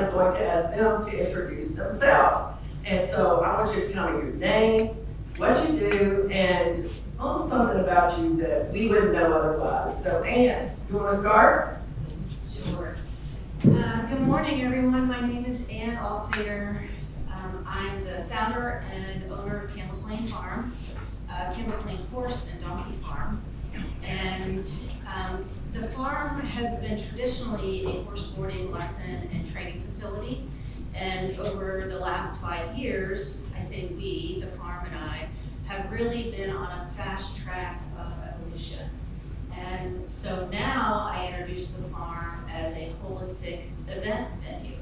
I'm going to ask them to introduce themselves. And so I want you to tell me your name, what you do, and something about you that we wouldn't know otherwise. So Ann, you want to start? Sure. Good morning, everyone. My name is Ann Alclater. I'm the founder and owner of Campbell's Lane Farm, Campbell's Lane Horse and Donkey Farm. And the farm has been traditionally a horse boarding lesson and training facility. And over the last 5 years, I say we, the farm and I, have really been on a fast track of evolution. And so now I introduce the farm as a holistic event venue.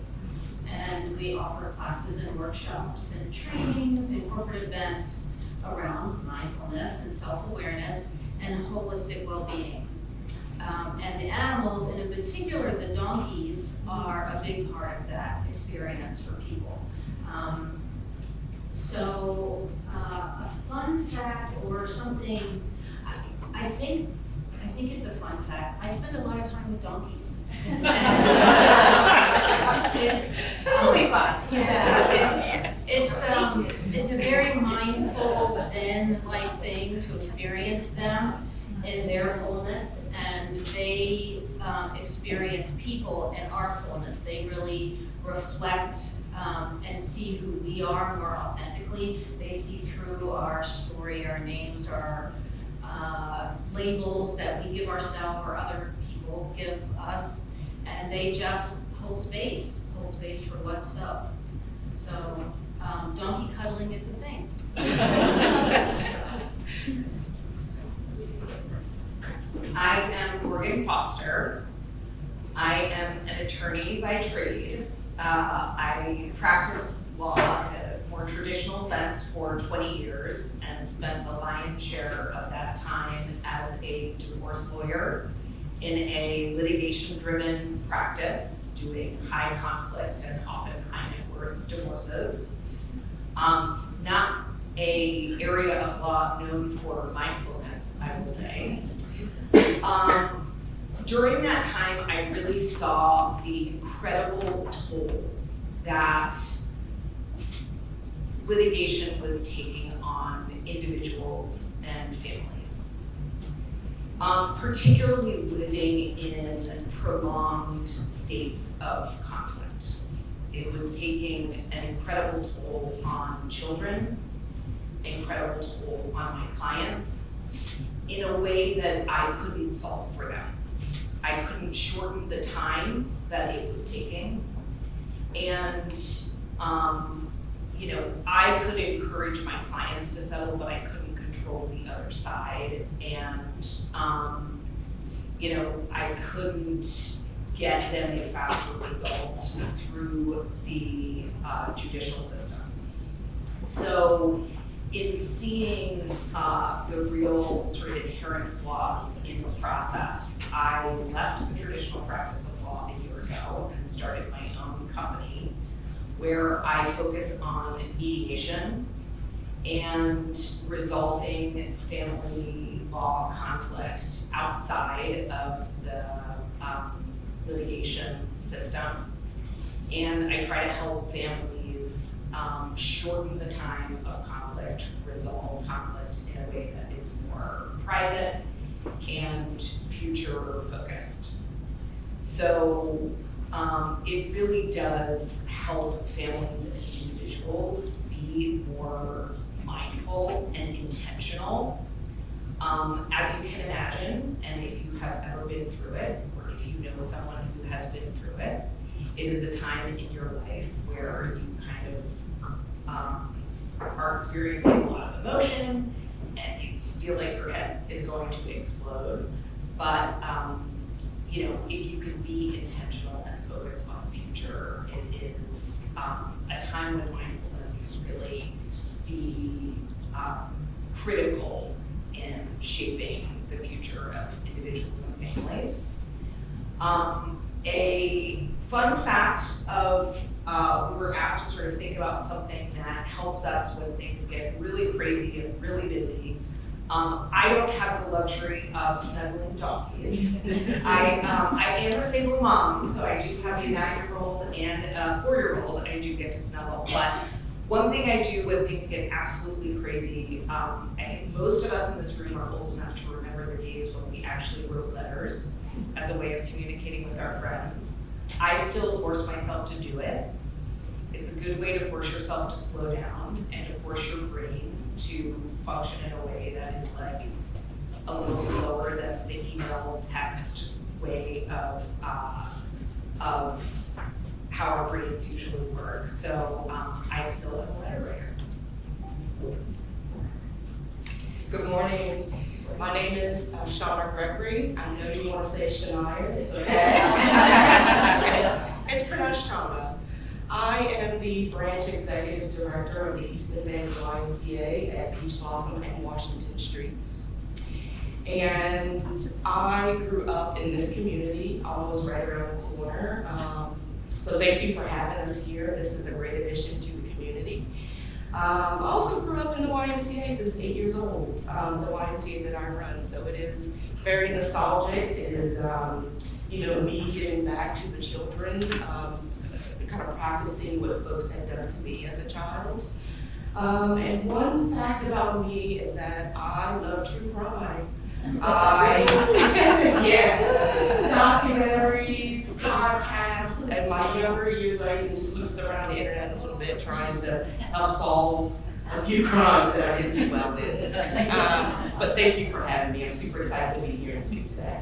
And we offer classes and workshops and trainings and corporate events around mindfulness and self-awareness and holistic well-being. And the animals, and in particular the donkeys, are a big part of that experience for people. So a fun fact or something, I think it's a fun fact. I spend a lot of time with donkeys. It's Totally fun. Yeah, it's a very mindful, zen-like thing to experience them in their fullness, and they experience people in our fullness. They really reflect and see who we are more authentically. They see through our story, our names, our labels that we give ourselves or other people give us, and they just hold space for what's so. So donkey cuddling is a thing. I am Morgan Foster. I am an attorney by trade. I practiced law in a more traditional sense for 20 years and spent the lion's share of that time as a divorce lawyer in a litigation-driven practice, doing high conflict and often high net worth divorces. Not an area of law known for mindfulness, I will say. During that time, I really saw the incredible toll that litigation was taking on individuals and families. Particularly living in prolonged states of conflict. It was taking an incredible toll on children, incredible toll on my clients, in a way that I couldn't solve for them. I couldn't shorten the time that it was taking. And, I could encourage my clients to settle, but I couldn't control the other side. And, I couldn't get them a faster result through the judicial system. So in seeing the real sort of inherent flaws in the process, I left the traditional practice of law a year ago and started my own company where I focus on mediation and resolving family law conflict outside of the litigation system. And I try to help families shorten the time of conflict, resolve conflict in a way that is more private and future focused. So it really does help families and individuals be more mindful and intentional. As you can imagine, and if you have ever been through it, or if you know someone who has been through it, it is a time in your life where you kind of are experiencing a lot of emotion and you feel like your head is going to explode. But if you can be intentional and focus on the future, it is a time when mindfulness can really be critical in shaping the future of individuals and families. A fun fact of, we were asked to sort of think about something that helps us when things get really crazy and really busy. I don't have the luxury of snuggling donkeys. I am a single mom, so I do have a 9-year-old and a 4-year-old, I do get to snuggle. But one thing I do when things get absolutely crazy, I think most of us in this room are old enough to remember the days when we actually wrote letters as a way of communicating with our friends. I still force myself to do it. It's a good way to force yourself to slow down and to force your brain to function in a way that is like a little slower than the email text way of how our brains usually work. So I still am a letter writer. Good morning. My name is Shauna Gregory. I know you want to say Shania. It's okay. It's pronounced Shauna. I am the branch executive director of the Easton Bend YMCA at Beach Blossom and Washington Streets. And I grew up in this community, almost right around the corner. So thank you for having us here. This is a great addition to the community. I also grew up in the YMCA since 8 years old, the YMCA that I run. So it is very nostalgic. It is, me giving back to the children, kind of practicing what folks had done to me as a child. And one fact about me is that I love true crime. Documentaries, podcasts, and my younger years I even sleuths around the internet a little bit trying to help solve a few crimes that I didn't do well with. But thank you for having me. I'm super excited to be here and speak today.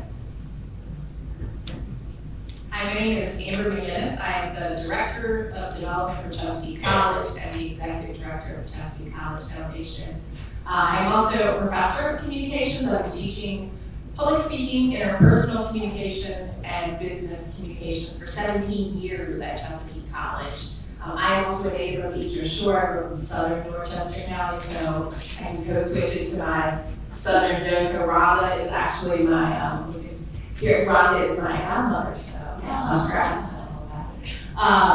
Hi, my name is Amber McGinnis. I am the Director of Development for Chesapeake College and the Executive Director of Chesapeake College Foundation. I'm also a professor of communications. I've been teaching public speaking, interpersonal communications, and business communications for 17 years at Chesapeake College. I am also a native of the Eastern Shore. I grew up in southern Dorchester County, so I can code switch it to my southern joke. Rhonda is actually my, Rhonda is my godmother, so yeah,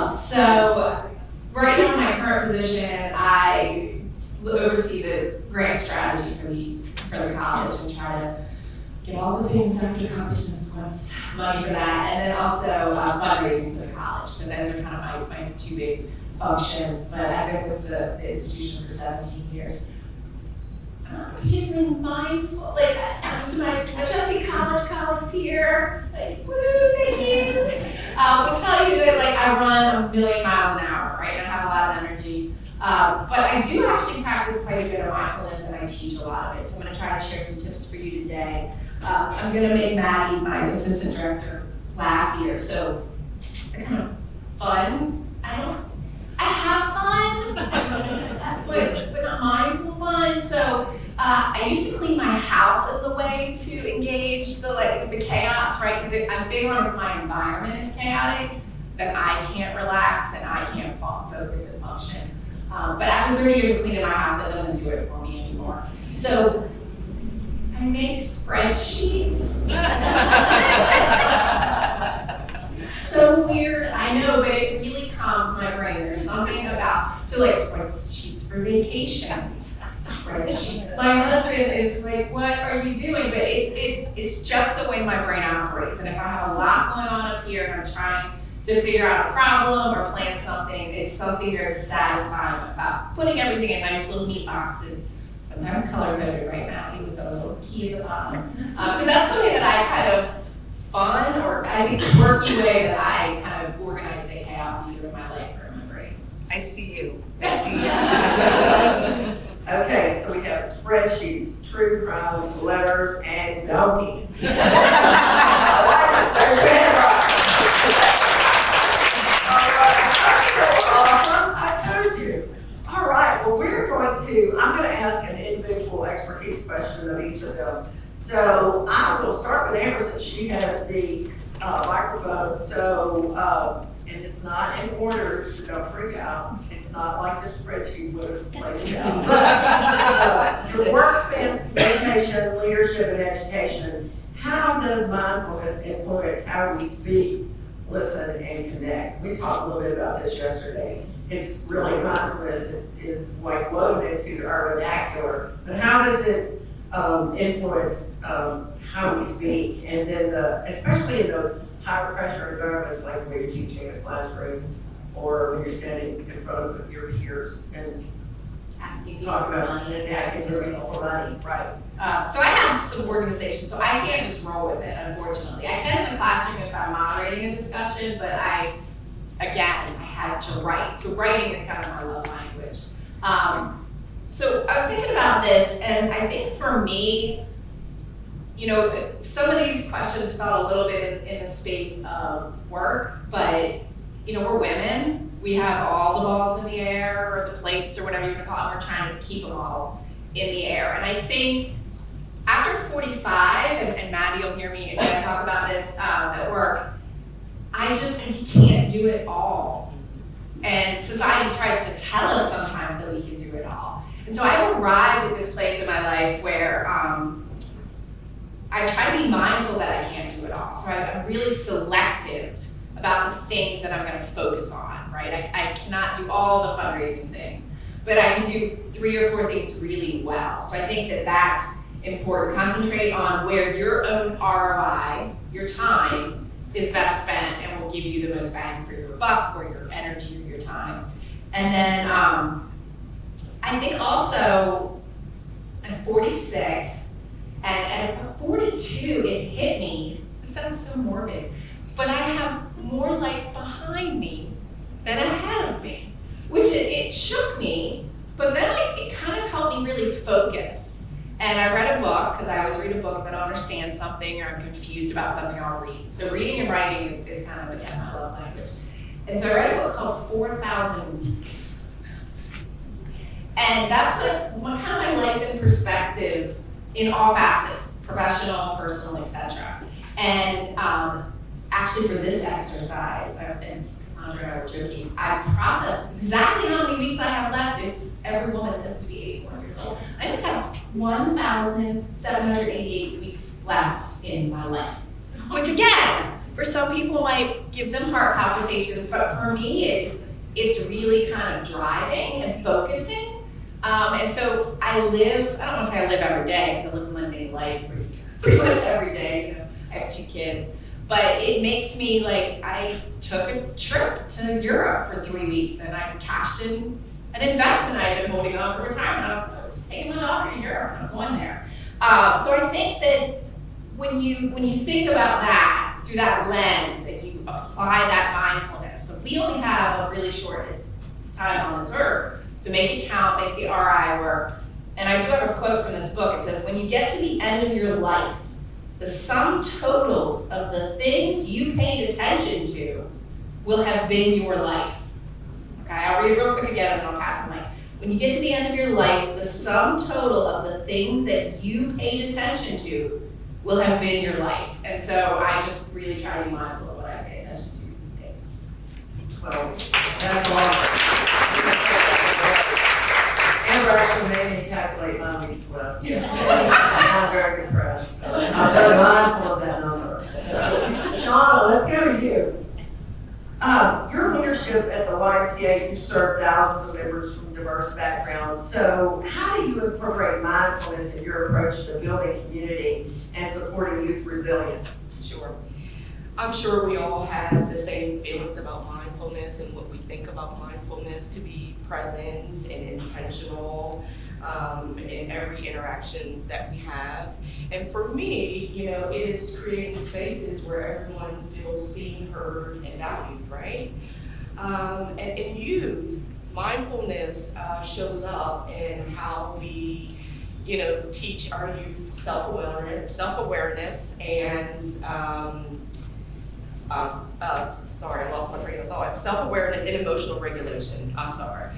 so right now in my current position, I oversee the grant strategy for the college and try to get all the things after accomplishments once, money for that, and then also fundraising for the college. So those are kind of my two big functions, but I've been with the institution for 17 years. I'm not particularly mindful, to my Chesapeake College colleagues here, woo, thank you. Will tell you that I run a million miles an hour, right? And I have a lot of energy. But I do actually practice quite a bit of mindfulness and I teach a lot of it. So I'm gonna try to share some tips for you today. I'm gonna make Maddie, my assistant director, laugh here. So kind of fun, I have fun, but not mindful fun. So I used to clean my house as a way to engage the chaos, right? Because I'm big on if my environment is chaotic, then I can't relax and I can't focus and function. But after 30 years of cleaning my house, that doesn't do it for me anymore. So I make spreadsheets. So weird, I know, but it really calms my brain. There's something about, spreadsheets for vacations, spreadsheet. My husband is like, what are you doing? But it's just the way my brain operates. And if I have a lot going on up here and I'm trying to figure out a problem or plan something, it's something very satisfying about putting everything in nice little neat boxes. Sometimes color coded, right, Maddie, with a little key at the bottom. So that's the way that I kind of fun, or I think quirky way that I kind of organize the chaos either in my life or in my brain. I see you. I see you. Okay, so we have spreadsheets, true crime, letters, and donkey. There's your hand right. Awesome, I told you. All right, well, I'm going to ask an individual expertise question of each of them. So I will start with Amber since she has the microphone. So, and it's not in order, so don't freak out. It's not like the spreadsheet would have laid it out. Your work spans communication, leadership, and education. How does mindfulness influence how we speak, listen, and connect? We talked a little bit about this yesterday. It's really mindfulness is woven into our vernacular, but how does it influence how we speak, and then especially in those high pressure environments like when you're teaching in a classroom or when you're standing in front of your peers and Asking talk people for about money and asking people for money, right? So I have some organization, so I can't just roll with it, unfortunately. I can in the classroom if I'm moderating a discussion, but I had to write. So writing is kind of my love language. So I was thinking about this, and I think for me, you know, some of these questions felt a little bit in the space of work, but, you know, we're women. We have all the balls in the air, or the plates, or whatever you want to call it, and we're trying to keep them all in the air. And I think after 45, and Maddie will hear me again talk about this at work, I can't do it all. And society tries to tell us sometimes that we can do it all. And so I've arrived at this place in my life where I try to be mindful that I can't do it all. So I'm really selective about the things that I'm going to focus on, right? I cannot do all the fundraising things, but I can do 3 or 4 things really well. So I think that that's important. Concentrate on where your own ROI, your time, is best spent and will give you the most bang for your buck, or your energy, or your time. And then I think also I'm 46, and at 42 it hit me, it sounds so morbid, but I have more life behind me than ahead of me, which it shook me, but then it kind of helped me really focus. And I read a book, because I always read a book if I don't understand something or I'm confused about something, I'll read. So reading and writing is kind of, again, my love language. And so I read a book called 4,000 Weeks. And that put kind of my life in perspective in all facets, professional, personal, etc. And actually for this exercise, and Cassandra and I were joking, I processed exactly how many weeks I have left if every woman lives to be 81 years old. I think I have 1,788 weeks left in my life. Which again, for some people might give them heart palpitations, but for me, it's really kind of driving and focusing. And so I don't want to say I live every day, because I live a mundane life pretty much every day. You know, I have 2 kids. But it makes me like, I took a trip to Europe for 3 weeks, and I cashed in an investment I had been holding on for retirement. I was taking my daughter to Europe, and I'm going there. So I think that when you think about that through that lens, and you apply that mindfulness, so we only have a really short time on this earth, so make it count, make the RI work. And I do have a quote from this book. It says, when you get to the end of your life, the sum totals of the things you paid attention to will have been your life. Okay, I'll read it real quick again, and then I'll pass the mic. When you get to the end of your life, the sum total of the things that you paid attention to will have been your life. And so I just really try to be mindful of what I pay attention to these days. Well, that's awesome. Amber actually made me calculate my weeks left. I'm very impressed. I'm very mindful of that number. So, Shauna, let's go to you. Your leadership at the YMCA, you serve thousands of members from diverse backgrounds. So how do you incorporate mindfulness in your approach to building community and supporting youth resilience? Sure. I'm sure we all have the same feelings about mindfulness and what we think about mindfulness, to be present and intentional in every interaction that we have. And for me, you know, it is creating spaces where everyone feels seen, heard, and valued, right? And in youth, mindfulness shows up in how we, you know, teach our youth self-awareness and sorry, I lost my train of thought. Self-awareness and emotional regulation. I'm sorry.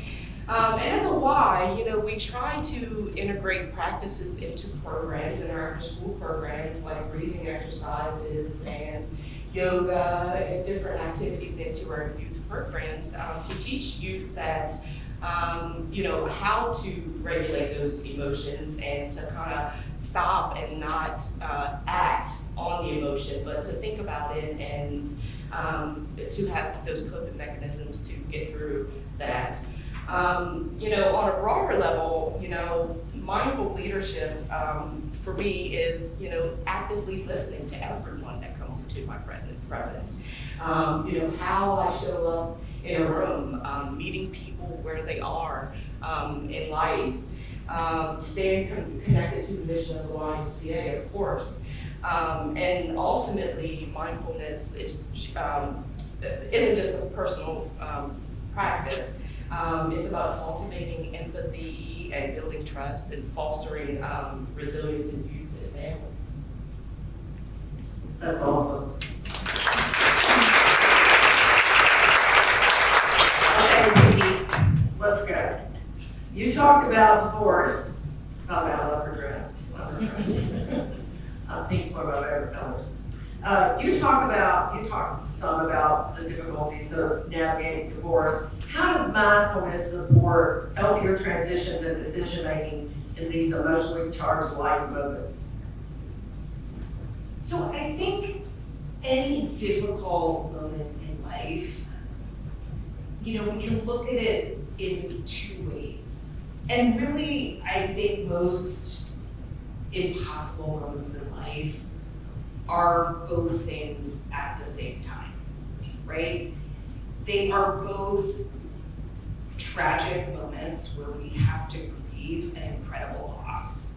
And then the why, you know, we try to integrate practices into programs, in our after-school programs, like breathing exercises and yoga and different activities into our youth programs to teach youth that, you know, how to regulate those emotions and to kind of stop and not act on the emotion, but to think about it and to have those coping mechanisms to get through that. You know, on a broader level, you know, mindful leadership for me is, you know, actively listening to everyone that comes into my presence. You know, how I show up in a room, meeting people where they are in life, staying connected to the mission of the YMCA, of course. And ultimately, mindfulness isn't just a personal practice. It's about cultivating empathy and building trust and fostering resilience in youth and families. That's awesome. Okay, Vicky, let's go. You talked about divorce, not about love or dress. Pink's more about favorite colors. You talked some about the difficulties of navigating divorce. How does mindfulness support healthier transitions and decision-making in these emotionally charged life moments? So I think any difficult moment in life, you know, we can look at it in two ways. And really, I think most impossible moments in life are both things at the same time, right? They are both tragic moments where we have to grieve an incredible loss.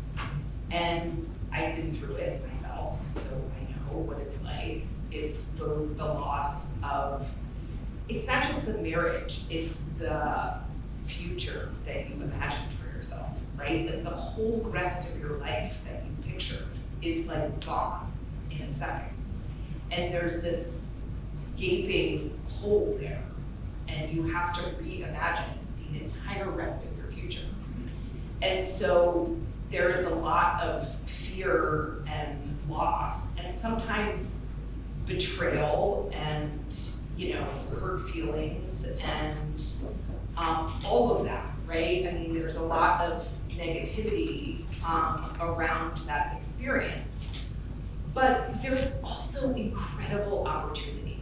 And I've been through it myself, so I know what it's like. It's both the loss of, it's not just the marriage, it's the future that you imagined for yourself, right? That the whole rest of your life that you pictured is like gone in a second. And there's this gaping hole there, and you have to reimagine the entire rest of your future. And so there is a lot of fear and loss, and sometimes betrayal and, you know, hurt feelings and all of that, right? I mean, there's a lot of negativity around that experience. But there's also incredible opportunity.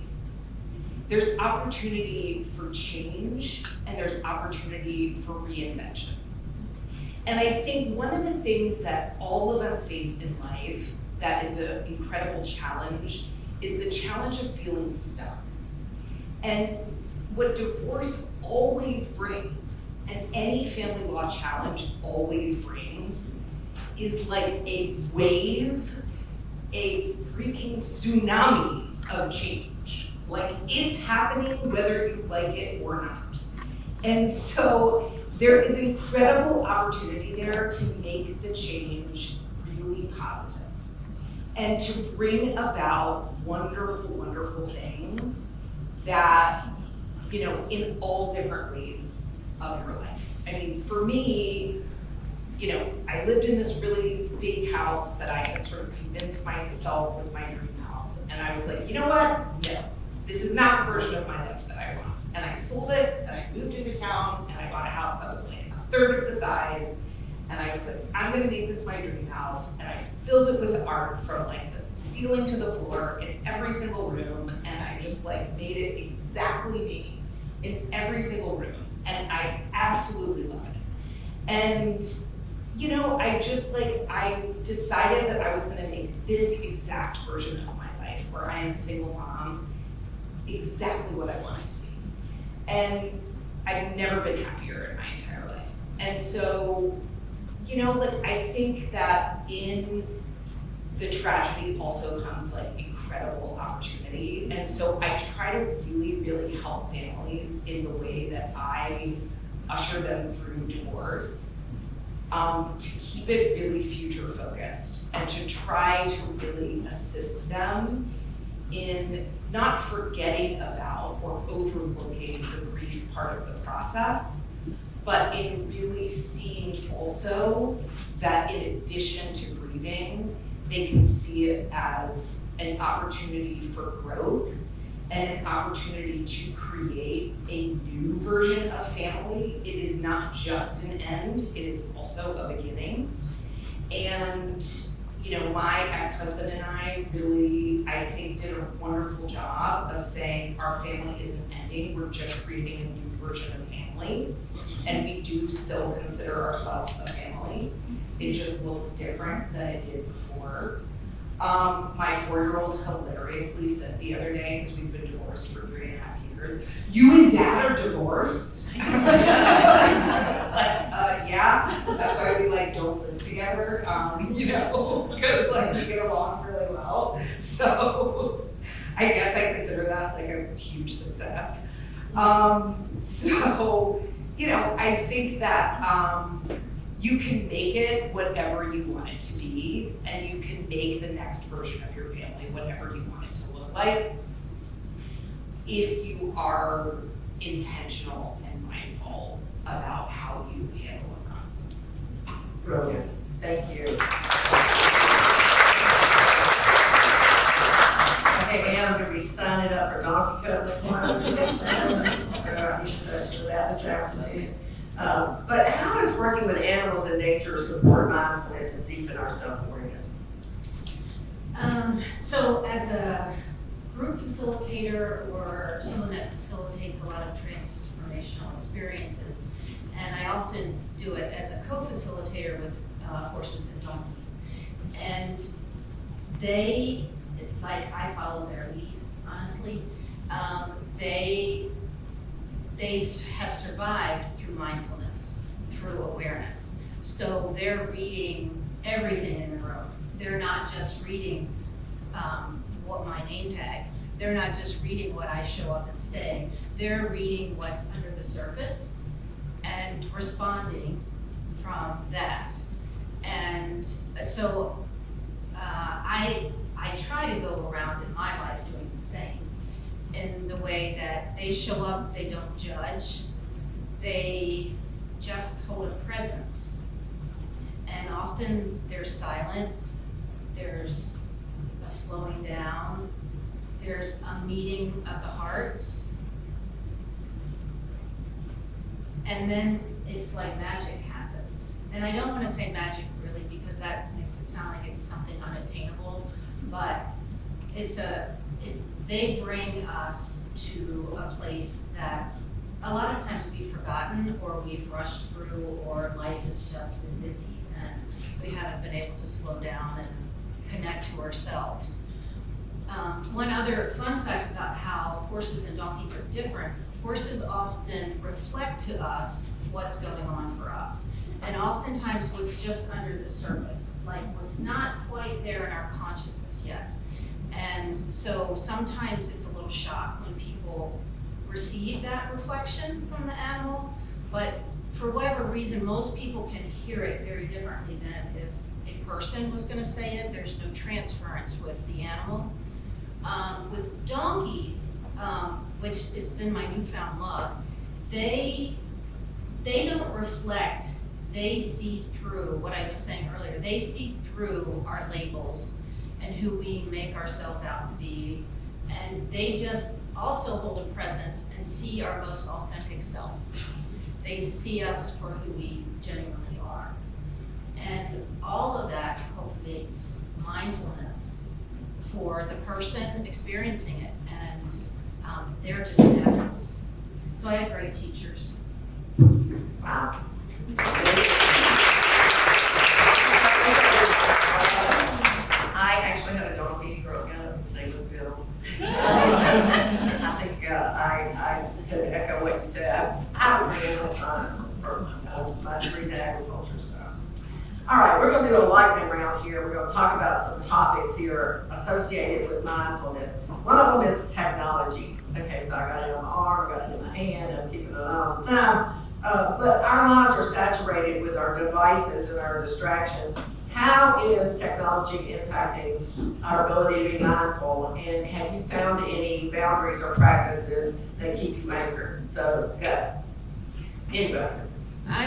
There's opportunity for change, and there's opportunity for reinvention. And I think one of the things that all of us face in life that is an incredible challenge is the challenge of feeling stuck. And what divorce always brings, and any family law challenge always brings, is like a wave, a freaking tsunami of change. Like, it's happening whether you like it or not. And so there is incredible opportunity there to make the change really positive and to bring about wonderful, wonderful things that, you know, in all different ways of your life. I mean, for me, you know, I lived in this really big house that I had sort of convinced myself was my dream house. And I was like, you know what? No, this is not the version of my life that I want. And I sold it, and I moved into town, and I bought a house that was like a third of the size. And I was like, I'm gonna make this my dream house. And I filled it with art from like the ceiling to the floor in every single room. And I just like made it exactly me in every single room. And I absolutely love it. And you know, I decided that I was gonna make this exact version of my life where I am a single mom, exactly what I want it to be. And I've never been happier in my entire life. And so, you know, like, I think that in the tragedy also comes like incredible opportunity. And so I try to really, really help families in the way that I usher them through divorce. To keep it really future focused and to try to really assist them in not forgetting about or overlooking the grief part of the process, but in really seeing also that in addition to grieving, they can see it as an opportunity for growth and an opportunity to create a new version of family. It is not just an end, it is also a beginning. And, my ex-husband and I really, I think, did a wonderful job of saying our family isn't ending, we're just creating a new version of family. And we do still consider ourselves a family. It just looks different than it did before. My 4-year-old hilariously said the other day, because we've been divorced for 3.5 years, "You and Dad are divorced?" Yeah, that's why we don't live together, because we get along really well. So I guess I consider that a huge success. I think that you can make it whatever you want it to be, and you can make the next version of your family whatever you want it to look like, if you are intentional and mindful about how you handle a process. Brilliant, thank you. Okay, Ann, I'm gonna be signing up for donkey cuddling class. So I need to session that this afternoon. But how does working with animals in nature support mindfulness and deepen our self-awareness? So as a group facilitator or someone that facilitates a lot of transformational experiences, and I often do it as a co-facilitator with horses and donkeys. And they, I follow their lead, honestly. They have survived through mindfulness, through awareness. So they're reading everything in the room. They're not just reading what my name tag. They're not just reading what I show up and say. They're reading what's under the surface and responding from that. And so I try to go around in my life doing the same, in the way that they show up, they don't judge, they just hold a presence. And often there's silence, there's a slowing down, there's a meeting of the hearts. And then it's like magic happens. And I don't want to say magic really, because that makes it sound like it's something unattainable, but they bring us to a place that a lot of times we've forgotten, or we've rushed through, or life has just been busy and we haven't been able to slow down and connect to ourselves. One other fun fact about how horses and donkeys are different: horses often reflect to us what's going on for us, and oftentimes what's just under the surface, like what's not quite there in our consciousness yet. And so sometimes it's a little shock when people receive that reflection from the animal, but for whatever reason, most people can hear it very differently than if a person was going to say it. There's no transference with the animal. With donkeys, which has been my newfound love, they don't reflect, they see through what I was saying earlier. They see through our labels and who we make ourselves out to be, and they just also hold a presence and see our most authentic self. They see us for who we genuinely are. And all of that cultivates mindfulness for the person experiencing it, and they're just naturals. So I have great teachers. Wow. I actually had a donkey growing up. His name was Bill. I think I could echo what you said. I would be animal science for my degree's in agriculture. So, all right, we're going to do a lightning round here. We're going to talk about some topics here associated with mindfulness. One of them is technology. Okay, so I got it on my arm, I got it in my hand, I'm keeping it on all the time. But our lives are saturated with our devices and our distractions. How is technology impacting our ability to be mindful? And have you found any boundaries or practices that keep you anchored? So, go. Anybody?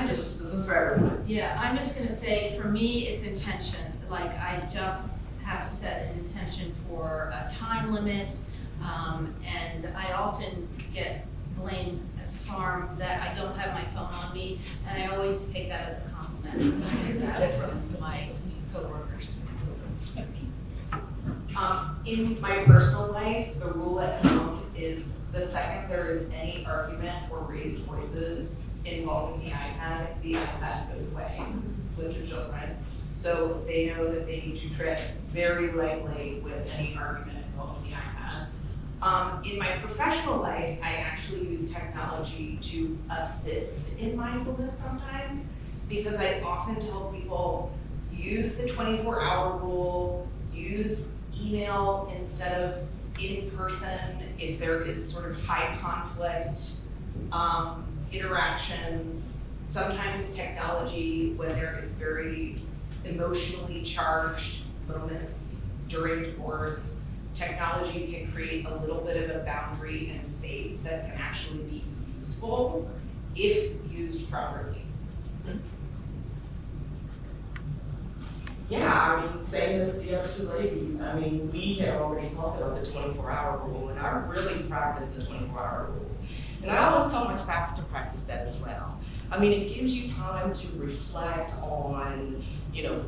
This is for everyone. Yeah, I'm just gonna say, for me, it's intention. Like, I just have to set an intention for a time limit, and I often get blamed at the farm that I don't have my phone on me, and I always take that as a compliment. I hear that from my coworkers. In my personal life, the rule at home is the second there is any argument or raised voices involving the iPad goes away with the children. So they know that they need to tread very lightly with any argument involving the iPad. In my professional life, I actually use technology to assist in mindfulness sometimes, because I often tell people, use the 24-hour rule, use email instead of in person if there is sort of high conflict interactions. Sometimes technology, when there is very emotionally charged moments during divorce, technology can create a little bit of a boundary and space that can actually be useful if used properly. Yeah, I mean, same as the other two ladies. I mean, we had already talked about the 24-hour rule, and I really practice the 24-hour rule. And I always tell my staff to practice that as well. I mean, it gives you time to reflect on,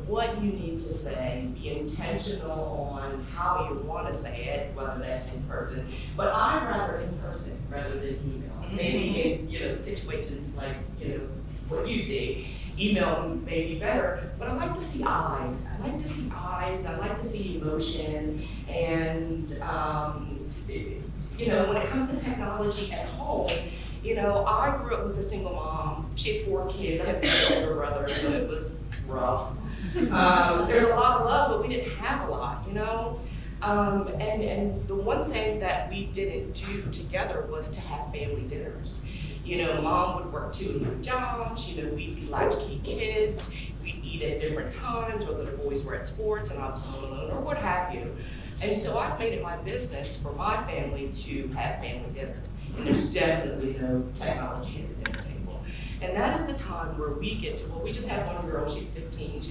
what you need to say, be intentional on how you want to say it, whether that's in person. But I'd rather in person rather than email. Maybe in, situations like, what you see. Email may be better, but I like to see eyes. I like to see emotion. And, when it comes to technology at home, I grew up with a single mom. She had 4 kids. I had 3 older brothers, so it was rough. There's a lot of love, but we didn't have a lot, And the one thing that we didn't do together was to have family dinners. Mom would work 2 and 3 jobs, we'd be latchkey kids, we'd eat at different times, whether the boys were at sports and I was home alone or what have you. And so I've made it my business for my family to have family dinners. And there's definitely no technology at the dinner table. And that is the time where we get to, we just have one girl, she's 15,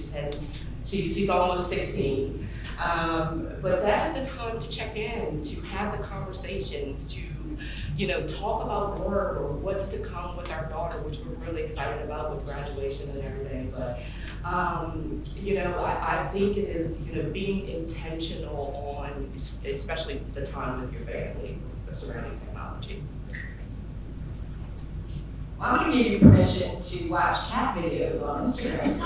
she's almost 16. But that is the time to check in, to have the conversations, to talk about work or what's to come with our daughter, which we're really excited about with graduation and everything. But, I think it is, being intentional on, especially the time with your family surrounding technology. Well, I'm gonna give you permission to watch cat videos on Instagram.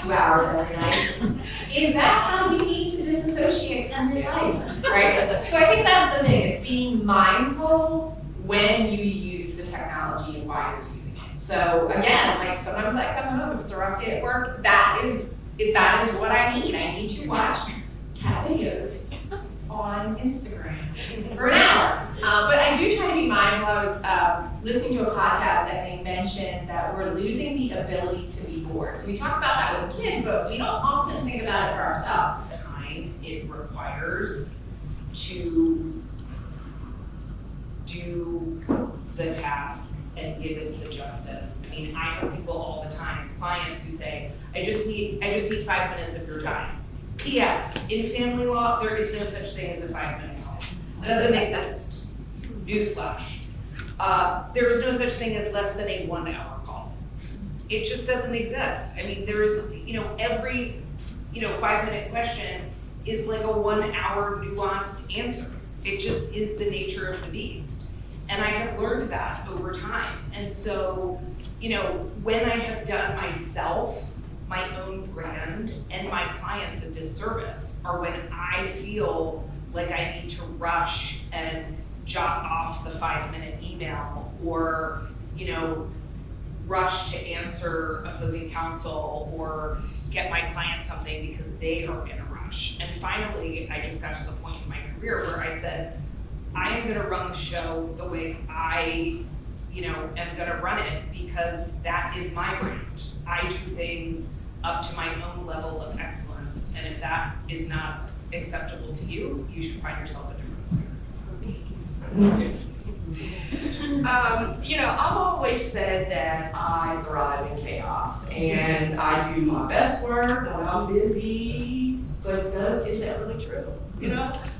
2 hours every night. If that's how you need to disassociate from your life, right? So I think that's the thing, it's being mindful when you use the technology and why you're using it. So again, sometimes I come home, if it's a rough day at work, that is what I need. I need to watch cat videos on Instagram for an hour. But I do try to be mindful. I was listening to a podcast and they mentioned that we're losing the ability to be bored. So we talk about that with kids, but we don't often think about it for ourselves. The time it requires to do the task and give it the justice. I mean, I have people all the time, clients who say, I just need 5 minutes of your time. P.S. In family law, there is no such thing as a 5-minute call. It doesn't exist. Newsflash. There is no such thing as less than a 1-hour call. It just doesn't exist. I mean, there is, every, 5-minute question is like a 1-hour nuanced answer. It just is the nature of the beast. And I have learned that over time. And so, when I have done myself, my own brand, and my clients a disservice are when I feel like I need to rush and jot off the 5-minute email or, rush to answer opposing counsel or get my client something because they are in a rush. And finally, I just got to the point in my career where I said, I am gonna run the show the way I, am gonna run it because that is my brand. I do things up to my own level of excellence. And if that is not acceptable to you, you should find yourself a different lawyer. I've always said that I thrive in chaos and I do my best work when I'm busy, but is that really true?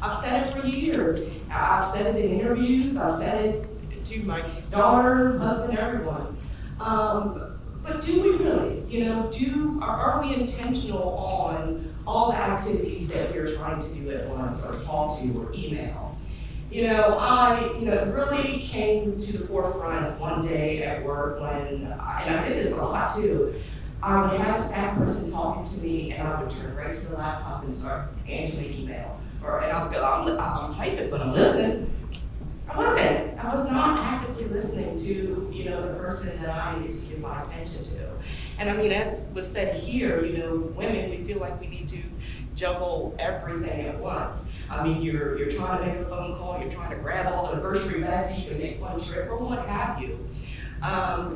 I've said it for years. I've said it in interviews, I've said it to my daughter, husband, everyone. But do we really, are we intentional on all the activities that we are trying to do at once, or talk to, or email. It really came to the forefront one day at work when, and I did this a lot too, I would have a staff person talking to me, and I would turn right to the laptop and start answering the email. And I'll go, I'm typing, but I'm listening. I wasn't. I was not actively listening to, the person that I needed to give my attention to. And I mean, as was said here, women, we feel like we need to juggle everything at once. I mean, you're trying to make a phone call, you're trying to grab all the grocery bags so you can make one trip, or what have you. I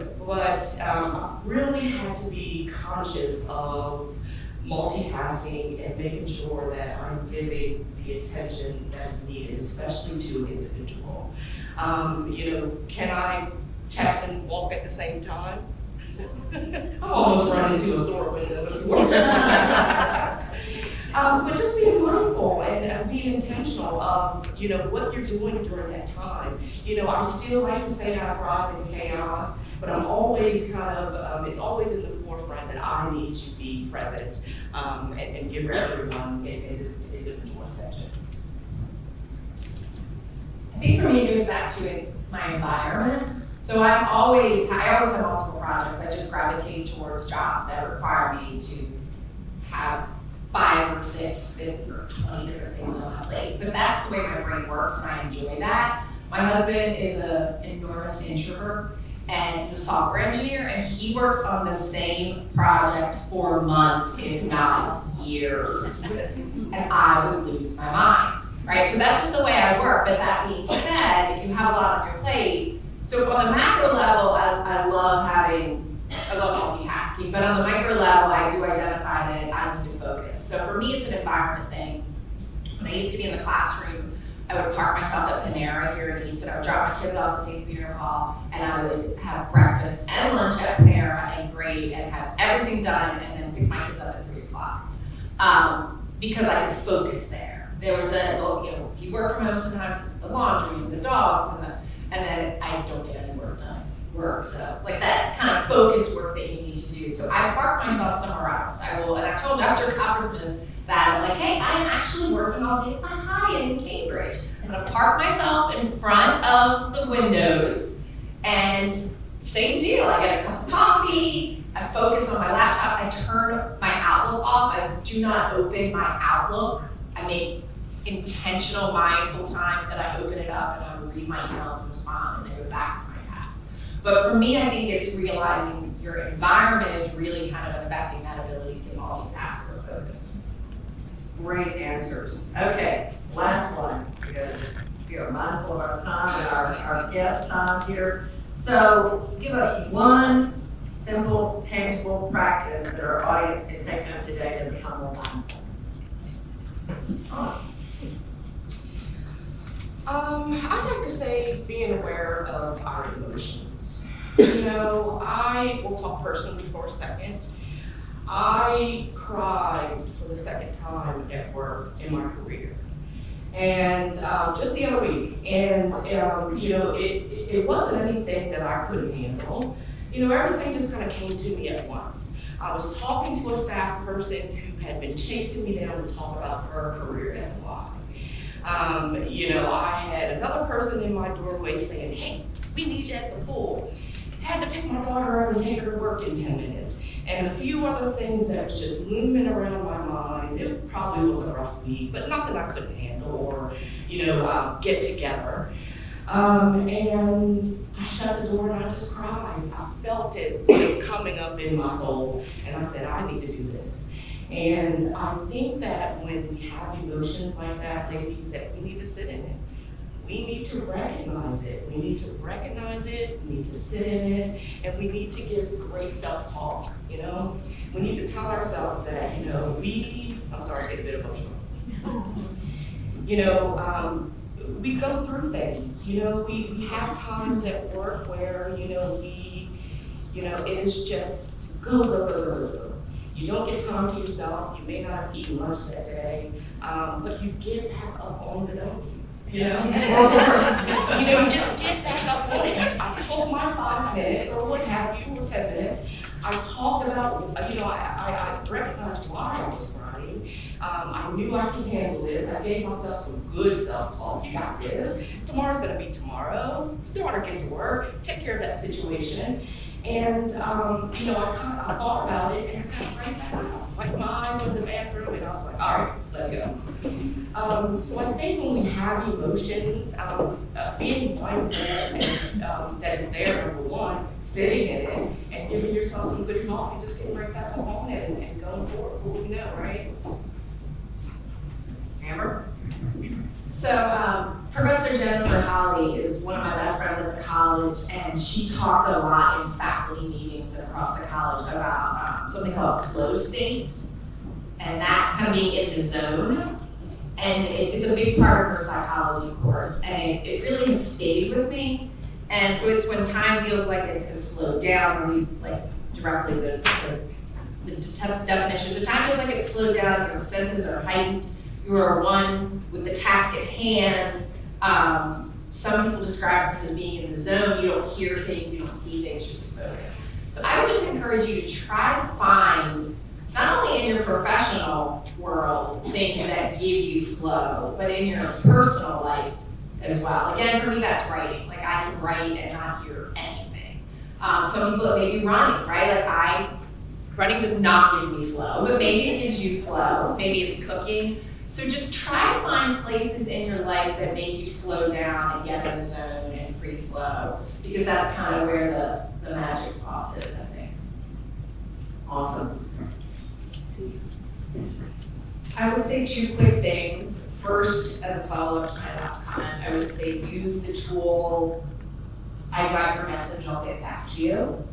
really had to be conscious of multitasking and making sure that I'm giving the attention that's needed, especially to an individual. Can I text and walk at the same time? I've almost run into a store window before. But just being mindful and being intentional of, what you're doing during that time. I still like to say that I thrive in chaos, but I'm always it's always in the forefront that I need to be present and give everyone individual attention. I think for me, it goes back to my environment. So I always have multiple projects. I just gravitate towards jobs that require me to have 5 or 6 or 20 different things on my plate. But that's the way my brain works, and I enjoy that. My husband is an enormous introvert, and he's a software engineer, and he works on the same project for months, if not years. And I would lose my mind, right? So that's just the way I work. But that being said, if you have a lot on your plate, so on the macro level, I love multitasking, but on the micro level, I do identify that I need to focus. So for me, it's an environment thing. When I used to be in the classroom, I would park myself at Panera here in Easton. I would drop my kids off at St. Peter Hall, and I would have breakfast and lunch at Panera and grade and have everything done, and then pick my kids up at 3 o'clock. Because I could focus there. There was you work from home sometimes, it's the laundry and the dogs, and then I don't get any work done. So like that kind of focus work that you need to do. So I park myself somewhere else. And I told Dr. Coppersman that I'm like, hey, I'm actually working all day at my Hyatt in Cambridge. I'm gonna park myself in front of the windows, and same deal. I get a cup of coffee, I focus on my laptop, I turn my Outlook off. I do not open my Outlook. I make intentional, mindful times that I open it up and I will read my emails and respond and then go back to my task. But for me, I think it's realizing your environment is really kind of affecting that ability to multitask or focus. Great answers. Okay, last one, because we are mindful of our time and our guest time here. So give us one simple, tangible practice that our audience can take home today to become more mindful. I'd like to say being aware of our emotions. I will talk personally for a second. I cried for the second time at work in my career. And just the other week, and it wasn't anything that I couldn't handle. Everything just kind of came to me at once. I was talking to a staff person who had been chasing me down to talk about her career at Y. I had another person in my doorway saying, hey, we need you at the pool. I had to pick my daughter up and take her to work in 10 minutes. And a few other things that was just looming around my mind. It probably was a rough week, but nothing I couldn't handle or, get together. And I shut the door and I just cried. I felt it coming up in my soul. And I said, I need to do this. And I think that when we have emotions like that, ladies, that we need to sit in it. We need to recognize it. We need to recognize it, we need to sit in it, and we need to give great self-talk, We need to tell ourselves that, I'm sorry, I get a bit emotional. We go through things, we have times at work where, it is just go. You don't get time to yourself, you may not have eaten lunch that day, but you get back up on the W. You just get back up on it. I took my 5 minutes, or what have you, or 10 minutes. I talked about, I recognized why I was crying, I knew I could handle this. I gave myself some good self-talk. You got this. Tomorrow's gonna be tomorrow. You don't wanna get to work, take care of that situation. And, I thought about it and I kind of write that out. Like my eyes in the bathroom and I was like, all right, let's go. So I think when we have emotions, being mindful and that is there, number one, sitting in it and giving yourself some good talk and just getting right back up on it and going forward for what we know, right? Amber? So, Professor Jennifer Holly is one of my best friends at the college, and she talks a lot in faculty meetings across the college about something called flow state, and that's kind of being in the zone. And it's a big part of her psychology course, and it really has stayed with me. And so it's when time feels like it has slowed down, or we like directly the definition. So time feels like it's slowed down, your senses are heightened, you are one with the task at hand. Some people describe this as being in the zone. You don't hear things, you don't see things, you're just focused. So I would just encourage you to try to find, not only in your professional world, things that give you flow, but in your personal life as well. Again, for me, that's writing. Like I can write and not hear anything. Some people, it may be running, right? Like running does not give me flow, but maybe it gives you flow. Maybe it's cooking. So just try to find places in your life that make you slow down and get in the zone and free flow, because that's kind of where the magic sauce is, I think. Awesome. I would say two quick things. First, as a follow-up to my last comment, I would say use the tool, I got your message, I'll get back to you.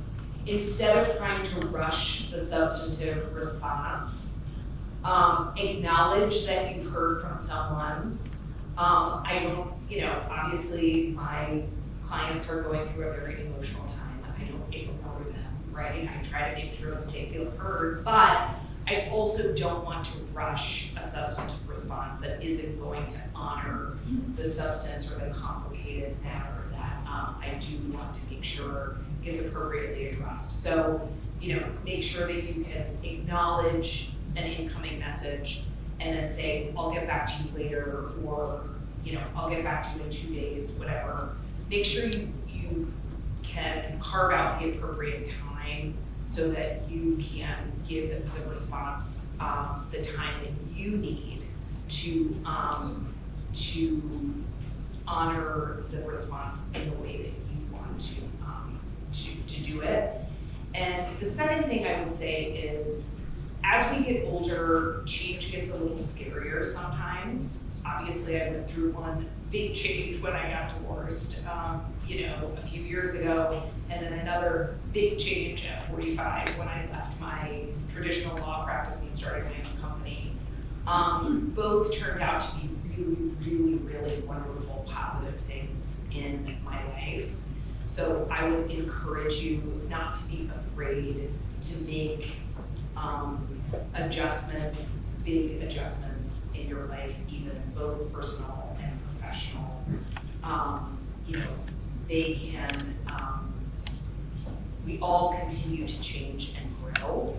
Instead of trying to rush the substantive response, acknowledge that you've heard from someone. I don't, obviously my clients are going through a very emotional time. I don't ignore them, right? I try to make sure that they feel heard, but I also don't want to rush a substantive response that isn't going to honor the substance or the complicated matter that I do want to make sure gets appropriately addressed. So, make sure that you can acknowledge an incoming message and then say, I'll get back to you later, or, I'll get back to you in 2 days, whatever. Make sure you can carve out the appropriate time so that you can give the response the time that you need to honor the response in the way that you want to do it. And the second thing I would say is, as we get older, change gets a little scarier sometimes. Obviously, I went through one big change when I got divorced, a few years ago, and then another big change at 45 when I left my traditional law practice and started my own company. Both turned out to be really, really, really wonderful, positive things in my life. So I would encourage you not to be afraid to make adjustments, big adjustments in your life, even both personal and professional. They can, we all continue to change and grow.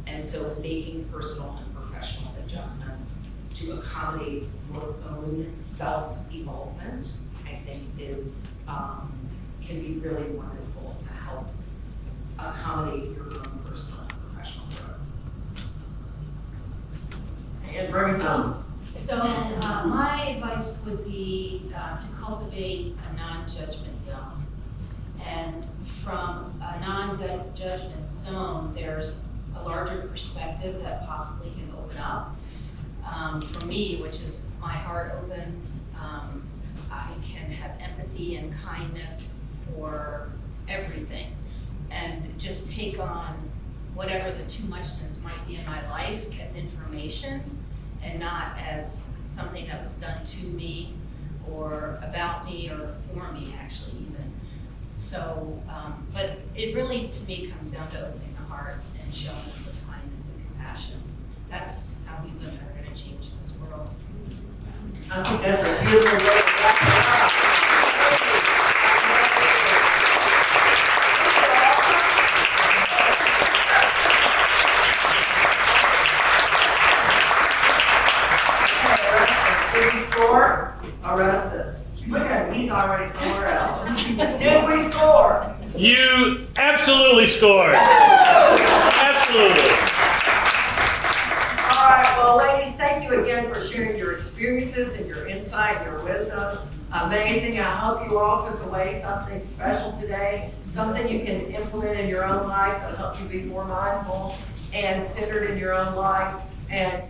And so making personal and professional adjustments to accommodate your own self-evolvement, I think is, can be really wonderful to help accommodate your own personal and professional growth. And bring us home. So my advice would be to cultivate a non-judgment zone. And from a non-judgment zone, there's a larger perspective that possibly can open up. For me, which is my heart opens, I can have empathy and kindness for everything and just take on whatever the too muchness might be in my life as information and not as something that was done to me or about me or for me, actually, even. So, but it really, to me, comes down to opening the heart and showing with kindness and compassion. That's how we women are going to change this world. I think that's a beautiful way to wrap it up. this. Look at him, he's already somewhere else. Did we score? You absolutely scored. Absolutely. All right, well, ladies, thank you again for sharing your experiences and your insight and your wisdom. Amazing. I hope you all took away something special today, something you can implement in your own life that helps you be more mindful and centered in your own life. And